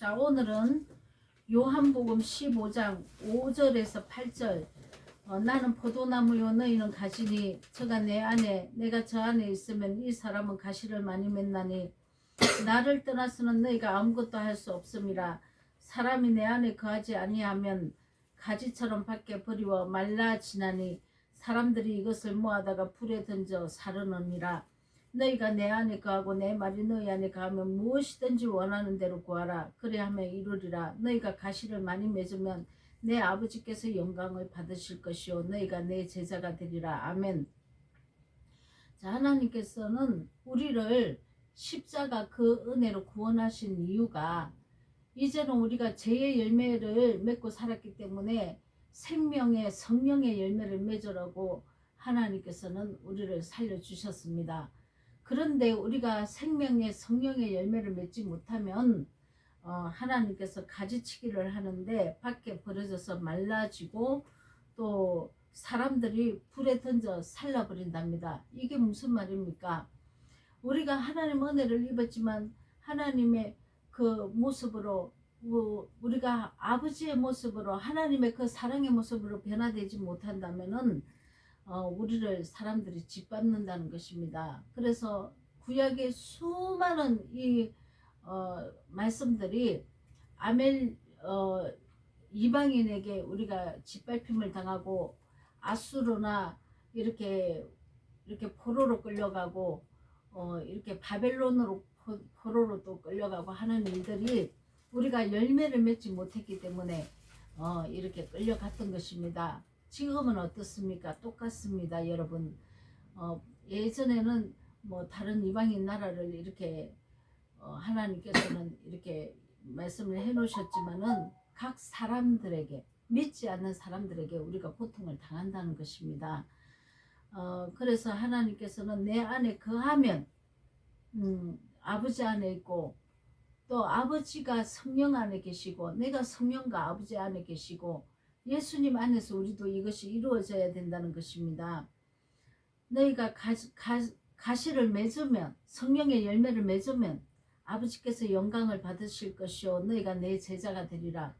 자, 오늘은 요한복음 15장 5절에서 8절. 나는 포도나무요 너희는 가시니 저가 내 안에 내가 저 안에 있으면 이 사람은 가시를 많이 맺나니 나를 떠나서는 너희가 아무것도 할 수 없음이라. 사람이 내 안에 거하지 아니하면 가지처럼 밖에 버리워 말라지나니 사람들이 이것을 모아다가 불에 던져 사르느니라. 너희가 내 안에 거하고 내 말이 너희 안에 거하면 무엇이든지 원하는 대로 구하라. 그래야하면 이루리라. 너희가 가시를 많이 맺으면 내 아버지께서 영광을 받으실 것이요 너희가 내 제자가 되리라. 아멘. 자, 하나님께서는 우리를 십자가 그 은혜로 구원하신 이유가 이제는 우리가 죄의 열매를 맺고 살았기 때문에 생명의 성령의 열매를 맺으라고 하나님께서는 우리를 살려주셨습니다. 그런데 우리가 생명의 성령의 열매를 맺지 못하면 하나님께서 가지치기를 하는데 밖에 버려져서 말라지고 또 사람들이 불에 던져 살라버린답니다. 이게 무슨 말입니까? 우리가 하나님 은혜를 입었지만 하나님의 그 모습으로 우리가 아버지의 모습으로 하나님의 그 사랑의 모습으로 변화되지 못한다면은 우리를 사람들이 짓밟는다는 것입니다. 그래서 구약의 수많은 이 말씀들이 이방인에게 우리가 짓밟힘을 당하고 아수르나 이렇게 포로로 끌려가고 이렇게 바벨론으로 포로로 또 끌려가고 하는 일들이 우리가 열매를 맺지 못했기 때문에 이렇게 끌려갔던 것입니다. 지금은 어떻습니까? 똑같습니다, 여러분. 예전에는 뭐 다른 이방인 나라를 이렇게 하나님께서는 이렇게 말씀을 해 놓으셨지만은 각 사람들에게 믿지 않는 사람들에게 우리가 고통을 당한다는 것입니다. 그래서 하나님께서는 내 안에 거하면 아버지 안에 있고 또 아버지가 성령 안에 계시고 내가 성령과 아버지 안에 계시고 예수님 안에서 우리도 이것이 이루어져야 된다는 것입니다. 너희가 가시를 맺으면 성령의 열매를 맺으면 아버지께서 영광을 받으실 것이요 너희가 내 제자가 되리라.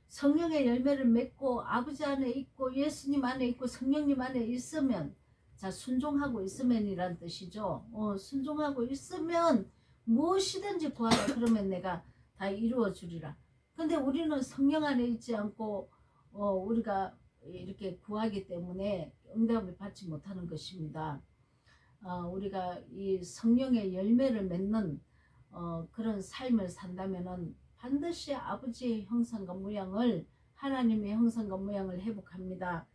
성령의 열매를 맺고 아버지 안에 있고 예수님 안에 있고 성령님 안에 있으면 자 순종하고 있으면이란 뜻이죠. 순종하고 있으면 무엇이든지 구하라. 그러면 내가 다 이루어 주리라. 근데 우리는 성령 안에 있지 않고 우리가 이렇게 구하기 때문에 응답을 받지 못하는 것입니다. 우리가 이 성령의 열매를 맺는 그런 삶을 산다면은 반드시 아버지의 형상과 모양을 하나님의 형상과 모양을 회복합니다.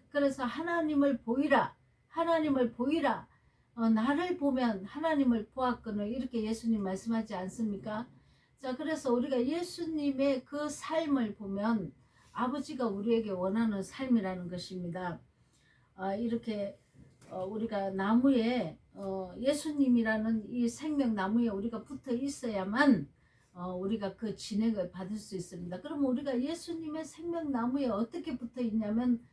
그래서 하나님을 보이라. 하나님을 보이라. 나를 보면 하나님을 보았거늘 이렇게 예수님 말씀하지 않습니까? 자, 그래서 우리가 예수님의 그 삶을 보면 아버지가 우리에게 원하는 삶이라는 것입니다. 이렇게 우리가 나무에 예수님이라는 이 생명나무에 우리가 붙어 있어야만 우리가 그 진액을 받을 수 있습니다. 그럼 우리가 예수님의 생명나무에 어떻게 붙어 있냐면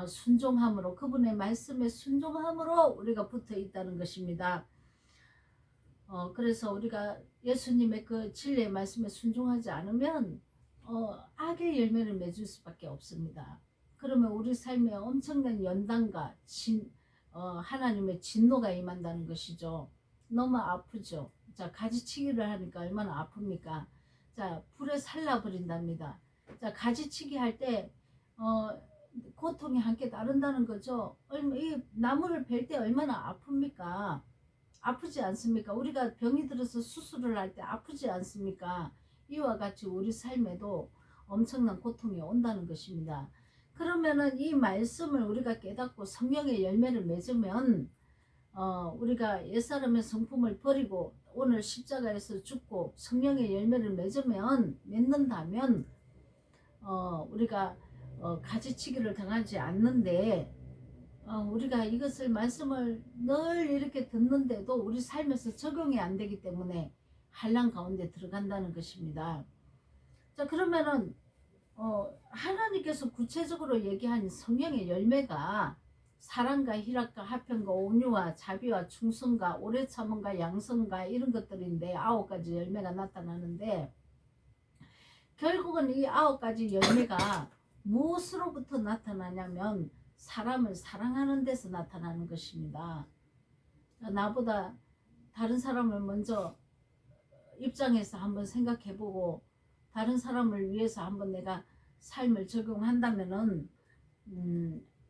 순종함으로 그분의 말씀에 순종함으로 우리가 붙어 있다는 것입니다. 그래서 우리가 예수님의 그 진리의 말씀에 순종하지 않으면 악의 열매를 맺을 수밖에 없습니다. 그러면 우리 삶에 엄청난 연단과 하나님의 진노가 임한다는 것이죠. 너무 아프죠. 자, 가지치기를 하니까 얼마나 아픕니까? 자, 불에 살라버린답니다. 자, 가지치기 할 때 고통이 함께 따른다는 거죠. 이 나무를 벨 때 얼마나 아픕니까? 아프지 않습니까? 우리가 병이 들어서 수술을 할 때 아프지 않습니까? 이와 같이 우리 삶에도 엄청난 고통이 온다는 것입니다. 그러면은 이 말씀을 우리가 깨닫고 성령의 열매를 맺으면 우리가 옛사람의 성품을 버리고 오늘 십자가에서 죽고 성령의 열매를 맺는다면 우리가 가지치기를 당하지 않는데 우리가 이것을 말씀을 늘 이렇게 듣는데도 우리 삶에서 적용이 안 되기 때문에 환난 가운데 들어간다는 것입니다. 자, 그러면은 하나님께서 구체적으로 얘기한 성령의 열매가 사랑과 희락과 화평과 온유와 자비와 충성과 오래 참음과 양성과 이런 것들인데 9가지 열매가 나타나는데 결국은 이 9가지 열매가 무엇으로부터 나타나냐면 사람을 사랑하는 데서 나타나는 것입니다. 나보다 다른 사람을 먼저 입장해서 한번 생각해보고 다른 사람을 위해서 한번 내가 삶을 적용한다면은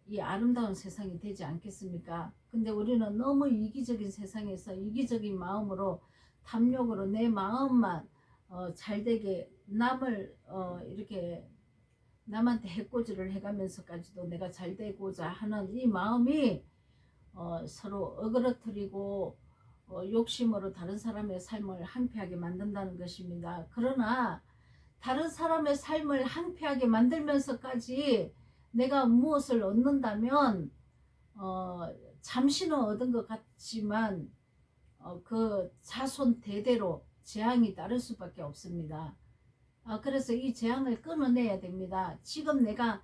이 아름다운 세상이 되지 않겠습니까? 근데 우리는 너무 이기적인 세상에서 이기적인 마음으로 탐욕으로 내 마음만 잘되게 남을 이렇게 남한테 해코지를 해가면서까지도 내가 잘되고자 하는 이 마음이 서로 어그러뜨리고 욕심으로 다른 사람의 삶을 항폐하게 만든다는 것입니다. 그러나 다른 사람의 삶을 항폐하게 만들면서까지 내가 무엇을 얻는다면 잠시는 얻은 것 같지만 그 자손 대대로 재앙이 따를 수밖에 없습니다. 그래서 이 재앙을 끊어내야 됩니다. 지금 내가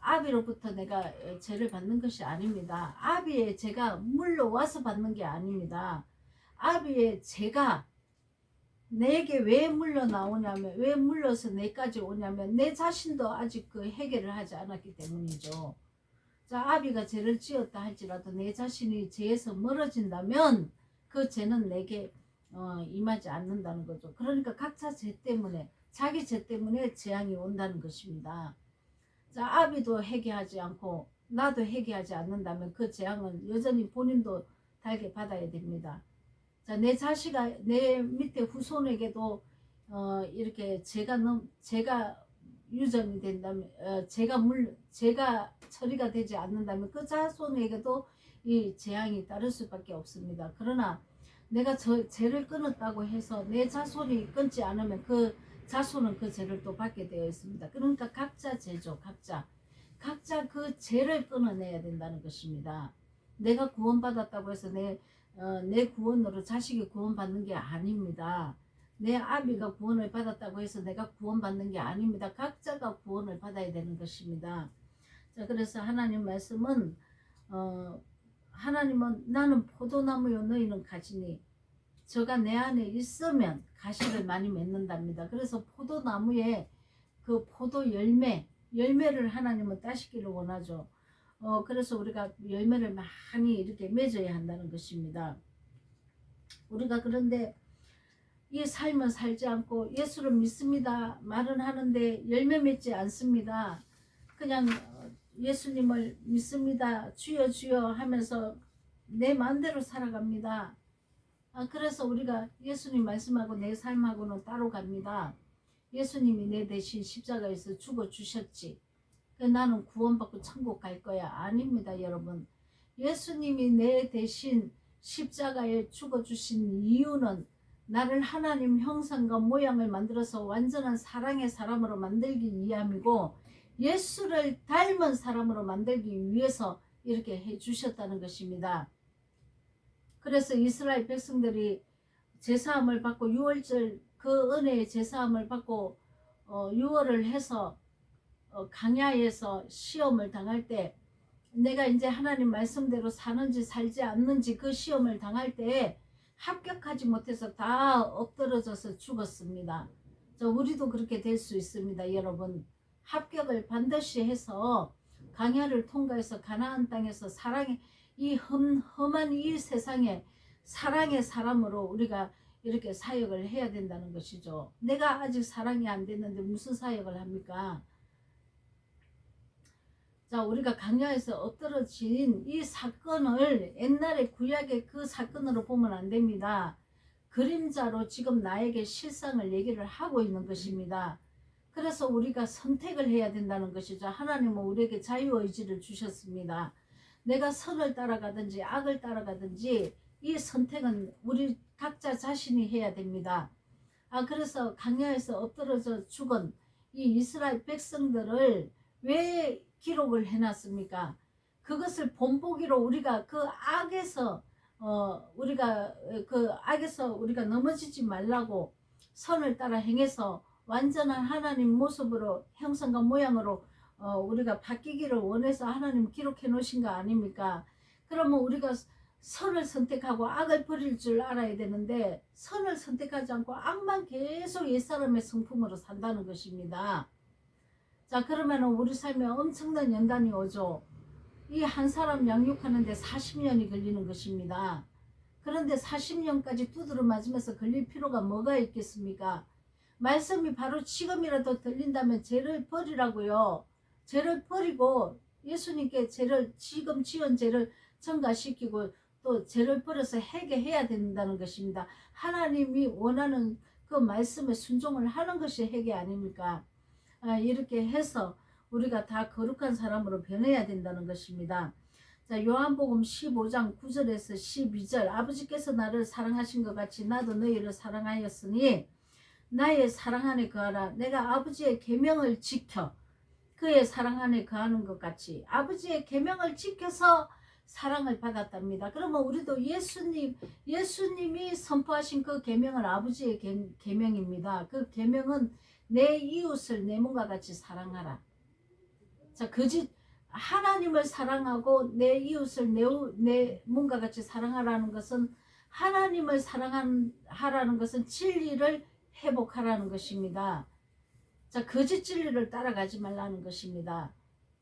아비로부터 내가 죄를 받는 것이 아닙니다. 아비의 죄가 물러와서 받는 게 아닙니다. 아비의 죄가 내게 왜 물러 나오냐면, 왜 물러서 내까지 오냐면 내 자신도 아직 그 해결을 하지 않았기 때문이죠. 자, 아비가 죄를 지었다 할지라도 내 자신이 죄에서 멀어진다면 그 죄는 내게 임하지 않는다는 거죠. 그러니까 각자 죄 때문에, 자기 죄 때문에 재앙이 온다는 것입니다. 자, 아비도 회개하지 않고 나도 회개하지 않는다면 그 재앙은 여전히 본인도 달게 받아야 됩니다. 자, 내 자식아, 내 밑에 후손에게도 이렇게 죄가 유전이 된다면, 죄가 처리가 되지 않는다면 그 자손에게도 이 재앙이 따를 수밖에 없습니다. 그러나 내가 죄를 끊었다고 해서 내 자손이 끊지 않으면 그 자손은 그 죄를 또 받게 되어 있습니다. 그러니까 각자 죄죠. 각자 그 죄를 끊어내야 된다는 것입니다. 내가 구원받았다고 해서 내 구원으로 자식이 구원받는 게 아닙니다. 내 아비가 구원을 받았다고 해서 내가 구원받는 게 아닙니다. 각자가 구원을 받아야 되는 것입니다. 자, 그래서 하나님 말씀은 하나님은 나는 포도나무요 너희는 가지니 저가 내 안에 있으면 가시를 많이 맺는답니다. 그래서 포도나무에 그 포도 열매를 하나님은 따시기를 원하죠. 그래서 우리가 열매를 많이 이렇게 맺어야 한다는 것입니다. 우리가 그런데 이 삶은 살지 않고 예수를 믿습니다 말은 하는데 열매 맺지 않습니다. 그냥 예수님을 믿습니다 주여 주여 하면서 내 마음대로 살아갑니다. 그래서 우리가 예수님 말씀하고 내 삶하고는 따로 갑니다. 예수님이 내 대신 십자가에서 죽어 주셨지. 나는 구원받고 천국 갈 거야. 아닙니다, 여러분. 예수님이 내 대신 십자가에 죽어 주신 이유는 나를 하나님 형상과 모양을 만들어서 완전한 사랑의 사람으로 만들기 위함이고 예수를 닮은 사람으로 만들기 위해서 이렇게 해 주셨다는 것입니다. 그래서 이스라엘 백성들이 제사함을 받고 유월절 그 은혜의 제사함을 받고 유월을 해서 강야에서 시험을 당할 때 내가 이제 하나님 말씀대로 사는지 살지 않는지 그 시험을 당할 때 합격하지 못해서 다 엎드러져서 죽었습니다. 우리도 그렇게 될 수 있습니다. 여러분, 합격을 반드시 해서 강야를 통과해서 가나안 땅에서 사랑의 이 험한 이 세상에 사랑의 사람으로 우리가 이렇게 사역을 해야 된다는 것이죠. 내가 아직 사랑이 안 됐는데 무슨 사역을 합니까? 자, 우리가 강야에서 엎드러진 이 사건을 옛날에 구약의 그 사건으로 보면 안 됩니다. 그림자로 지금 나에게 실상을 얘기를 하고 있는 것입니다. 그래서 우리가 선택을 해야 된다는 것이죠. 하나님은 우리에게 자유의지를 주셨습니다. 내가 선을 따라가든지 악을 따라가든지 이 선택은 우리 각자 자신이 해야 됩니다. 그래서 강야에서 엎드러져 죽은 이 이스라엘 백성들을 왜 기록을 해놨습니까? 그것을 본보기로 우리가 그 악에서 우리가 넘어지지 말라고 선을 따라 행해서 완전한 하나님 모습으로 형상과 모양으로 우리가 바뀌기를 원해서 하나님 기록해 놓으신 거 아닙니까? 그러면 우리가 선을 선택하고 악을 버릴 줄 알아야 되는데 선을 선택하지 않고 악만 계속 옛사람의 성품으로 산다는 것입니다. 자, 그러면 우리 삶에 엄청난 연단이 오죠. 이 한 사람 양육하는데 40년이 걸리는 것입니다. 그런데 40년까지 두드러 맞으면서 걸릴 필요가 뭐가 있겠습니까? 말씀이 바로 지금이라도 들린다면 죄를 버리라고요. 죄를 버리고 예수님께 죄를 지금 지은 죄를 전가시키고 또 죄를 버려서 회개해야 된다는 것입니다. 하나님이 원하는 그 말씀에 순종을 하는 것이 회개 아닙니까? 이렇게 해서 우리가 다 거룩한 사람으로 변해야 된다는 것입니다. 자, 요한복음 15장 9절에서 12절 아버지께서 나를 사랑하신 것 같이 나도 너희를 사랑하였으니 나의 사랑 안에 거하라. 내가 아버지의 계명을 지켜 그의 사랑 안에 거하는 것 같이 아버지의 계명을 지켜서 사랑을 받았답니다. 그러면 우리도 예수님이 선포하신 그 계명은 아버지의 계명입니다. 그 계명은 내 이웃을 내 몸과 같이 사랑하라. 자, 하나님을 사랑하고 내 이웃을 내 몸과 같이 사랑하라는 것은 하나님을 사랑하라는 것은 진리를 회복하라는 것입니다. 자, 거짓 진리를 따라가지 말라는 것입니다.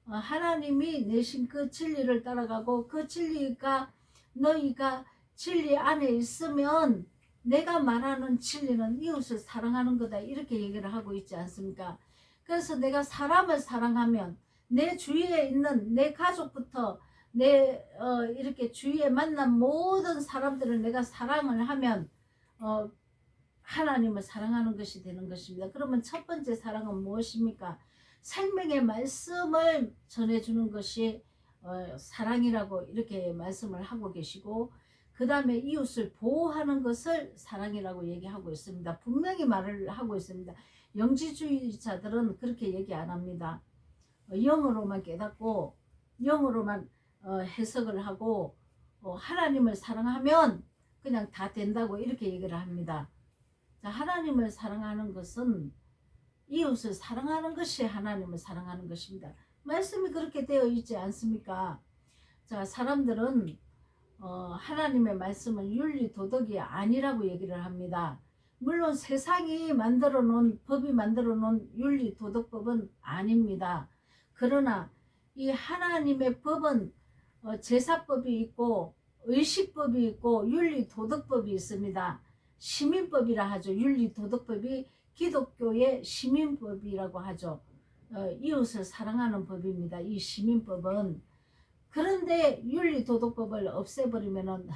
하나님이 내신 그 진리를 따라가고 그 진리가 너희가 진리 안에 있으면 내가 말하는 진리는 이웃을 사랑하는 거다 이렇게 얘기를 하고 있지 않습니까? 그래서 내가 사람을 사랑하면 내 주위에 있는 내 가족부터 이렇게 주위에 만난 모든 사람들을 내가 사랑을 하면 하나님을 사랑하는 것이 되는 것입니다. 그러면 첫 번째 사랑은 무엇입니까? 생명의 말씀을 전해주는 것이 사랑이라고 이렇게 말씀을 하고 계시고 그 다음에 이웃을 보호하는 것을 사랑이라고 얘기하고 있습니다. 분명히 말을 하고 있습니다. 영지주의자들은 그렇게 얘기 안 합니다. 영으로만 깨닫고 영으로만 해석을 하고 하나님을 사랑하면 그냥 다 된다고 이렇게 얘기를 합니다. 자, 하나님을 사랑하는 것은 이웃을 사랑하는 것이 하나님을 사랑하는 것입니다. 말씀이 그렇게 되어 있지 않습니까? 자, 사람들은 하나님의 말씀은 윤리 도덕이 아니라고 얘기를 합니다. 물론 세상이 법이 만들어 놓은 윤리 도덕법은 아닙니다. 그러나 이 하나님의 법은 제사법이 있고 의식법이 있고 윤리 도덕법이 있습니다. 시민법이라 하죠. 윤리 도덕법이 기독교의 시민법이라고 하죠. 이웃을 사랑하는 법입니다. 이 시민법은. 그런데 윤리 도덕법을 없애버리면은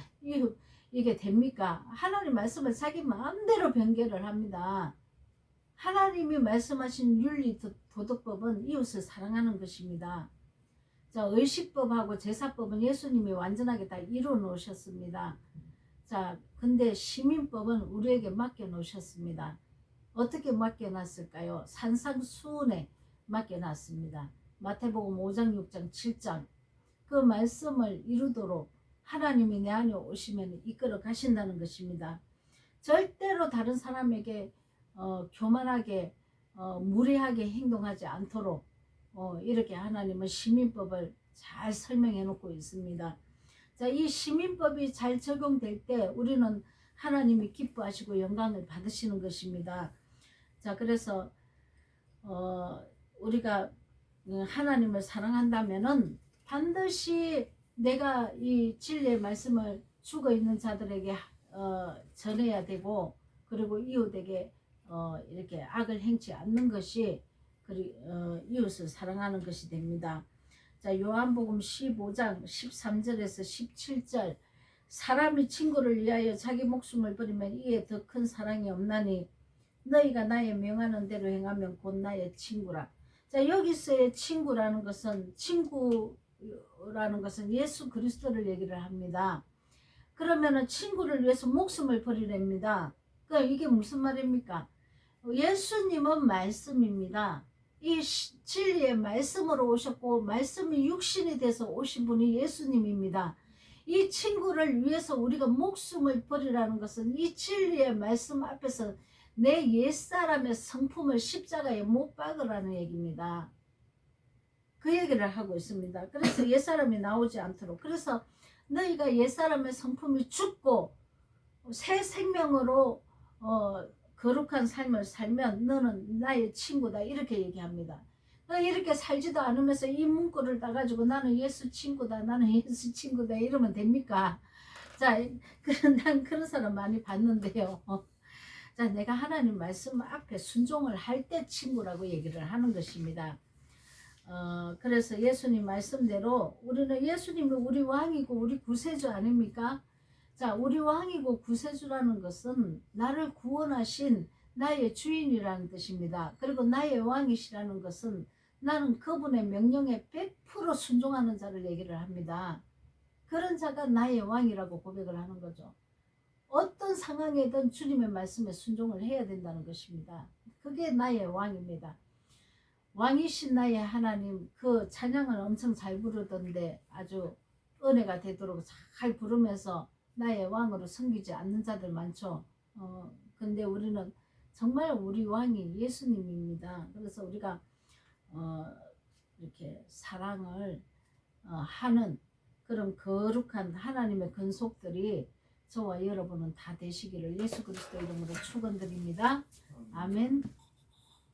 이게 됩니까? 하나님 말씀을 자기 마음대로 변개를 합니다. 하나님이 말씀하신 윤리 도덕법은 이웃을 사랑하는 것입니다. 자, 의식법하고 제사법은 예수님이 완전하게 다 이루어 놓으셨습니다. 자, 근데 시민법은 우리에게 맡겨 놓으셨습니다. 어떻게 맡겨 놨을까요? 산상수훈에 맡겨 놨습니다. 마태복음 5장 6장 7장 그 말씀을 이루도록 하나님이 내 안에 오시면 이끌어 가신다는 것입니다. 절대로 다른 사람에게 교만하게 무례하게 행동하지 않도록 이렇게 하나님은 시민법을 잘 설명해 놓고 있습니다. 자, 이 시민법이 잘 적용될 때 우리는 하나님이 기뻐하시고 영광을 받으시는 것입니다. 자, 그래서 우리가 하나님을 사랑한다면은 반드시 내가 이 진리의 말씀을 죽어 있는 자들에게 전해야 되고 그리고 이웃에게 이렇게 악을 행치 않는 것이 이웃을 사랑하는 것이 됩니다. 자, 요한복음 15장 13절에서 17절 사람이 친구를 위하여 자기 목숨을 버리면 이에 더 큰 사랑이 없나니 너희가 나의 명하는 대로 행하면 곧 나의 친구라. 자, 여기서의 친구라는 것은 예수 그리스도를 얘기를 합니다. 그러면은 친구를 위해서 목숨을 버리랍니다. 그러니까 이게 무슨 말입니까? 예수님은 말씀입니다. 이 진리의 말씀으로 오셨고 말씀이 육신이 돼서 오신 분이 예수님입니다. 이 친구를 위해서 우리가 목숨을 버리라는 것은 이 진리의 말씀 앞에서 내 옛사람의 성품을 십자가에 못 박으라는 얘기입니다. 그 얘기를 하고 있습니다. 그래서 옛사람이 나오지 않도록. 그래서 너희가 옛사람의 성품이 죽고 새 생명으로 거룩한 삶을 살면 너는 나의 친구다 이렇게 얘기합니다. 이렇게 살지도 않으면서 이 문구를 따가지고 나는 예수 친구다 나는 예수 친구다 이러면 됩니까? 자, 난 그런 사람 많이 봤는데요. 자, 내가 하나님 말씀 앞에 순종을 할 때 친구라고 얘기를 하는 것입니다. 그래서 예수님 말씀대로 우리는 예수님이 우리 왕이고 우리 구세주 아닙니까? 자, 우리 왕이고 구세주라는 것은 나를 구원하신 나의 주인이라는 뜻입니다. 그리고 나의 왕이시라는 것은 나는 그분의 명령에 100% 순종하는 자를 얘기를 합니다. 그런 자가 나의 왕이라고 고백을 하는 거죠. 어떤 상황에든 주님의 말씀에 순종을 해야 된다는 것입니다. 그게 나의 왕입니다. 왕이신 나의 하나님, 그 찬양을 엄청 잘 부르던데 아주 은혜가 되도록 잘 부르면서 나의 왕으로 섬기지 않는 자들 많죠. 근데 우리는 정말 우리 왕이 예수님입니다. 그래서 우리가 이렇게 사랑을 하는 그런 거룩한 하나님의 근속들이 저와 여러분은 다 되시기를 예수 그리스도 이름으로 축원드립니다. 아멘.